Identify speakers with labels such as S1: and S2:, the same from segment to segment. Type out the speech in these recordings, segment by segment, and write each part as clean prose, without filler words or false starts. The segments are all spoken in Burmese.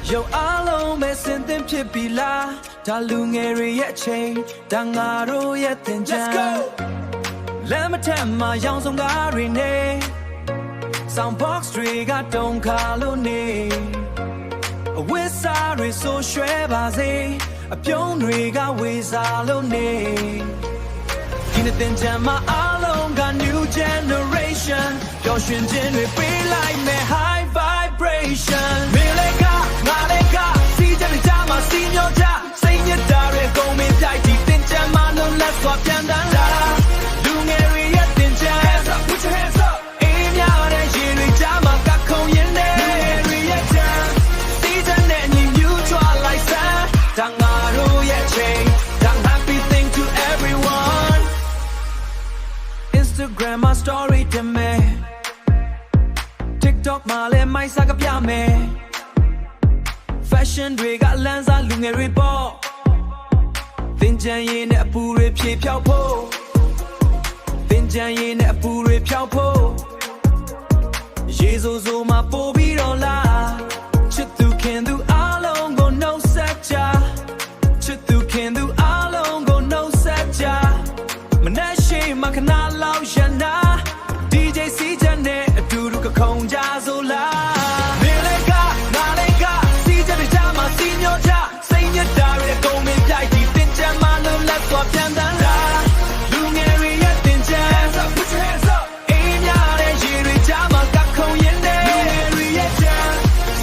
S1: Yo alone me sending pipila Dalungeri yet chain Dangaro yet then let's go Lematema young song garine Soundbox trigger don't call ne A wizard so shrebaze A pion riga wizalo ne Anything jama alone got new generation Your shinjin we be like me high vibration Milega Malega see jali jama senior ja say your dare go me die deep in jama no let's swap down da Lungeri yet in jazz put your hands up in your yiri jama ka kon yin ne Lungeri yet jam see the net you try like that Dangaro yet chain dang happy thing to everyone Instagram my story to me TikTok my le mai sa ka pya me Fashion တွေကလမ်းစားလူငယ်တွေပေါ့သင်ချန်ရည်နဲ့အပူတွေဖြေဖြောက်ဖို့သင်ချန်ရည်နဲ့အပူတွေဖြောက်ဖို့ရေစိုးစိုးမှာပို့ပြီးတော့လားချစ်သူခင်သူအားလုံးကိုနှုတ်ဆက်ကြချစ်သူခင်သူအားလုံးကိုနှုတ်ဆက်ကြမနှက်ရှိမှခဏလောက်ရနာ DJ စီးချက်နဲ့အတူတူကခုံကြဆိုလားနေလေကငါလေကစီးချက်တွေကြမှာစီညောကြစိတ်ညစ်တာတွေအကုန်မပြိုက်ဒီတင်ချမ်းမလို့လက်သွားပြန်တန်းလာလူငယ်တွေရဲ့တင်ချမ်း Put your hands up အင်းများတဲ့ရေတွေကြမှာကခုံရင်တဲ့လူငယ်တွေရဲ့ချမ်း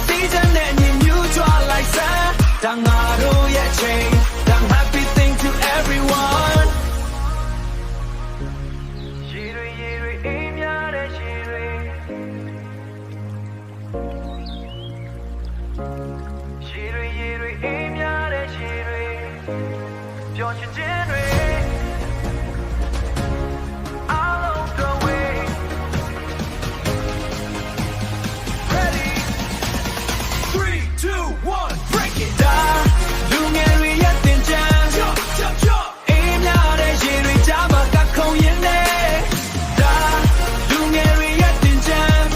S1: စီးချက်နဲ့ညီညွတ်ကြလိုက်စမ်းတန်ငါတို့ရဲ့ချိန် I'm happy thing to everyone Ready 3 2 1 break it down လူငယ်တွေရဲ့တင်ချမ်း jump jump jump အေးများတဲ့ရေတွေကြားမှာကခုံရင်နဲ့ဒါလူငယ်တွေရဲ့တင်ချမ်း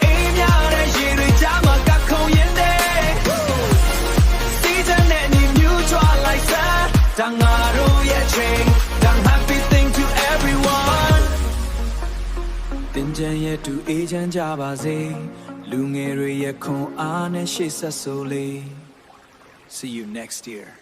S1: အေးများတဲ့ရေတွေကြားမှာကခုံရင်နဲ့စီးတဲ့နဲ့ညီညွတ်ကြလိုက်စမ်းတန်ငါတို့ရဲ့ချိန် I'm happy thing to everyone တင်ချမ်းရဲ့တူအေးချမ်းကြပါစေလူငယ်တွေရဲ့ခွန်အားနဲ့ရှေ့ဆက်ဆိုလေ See you next year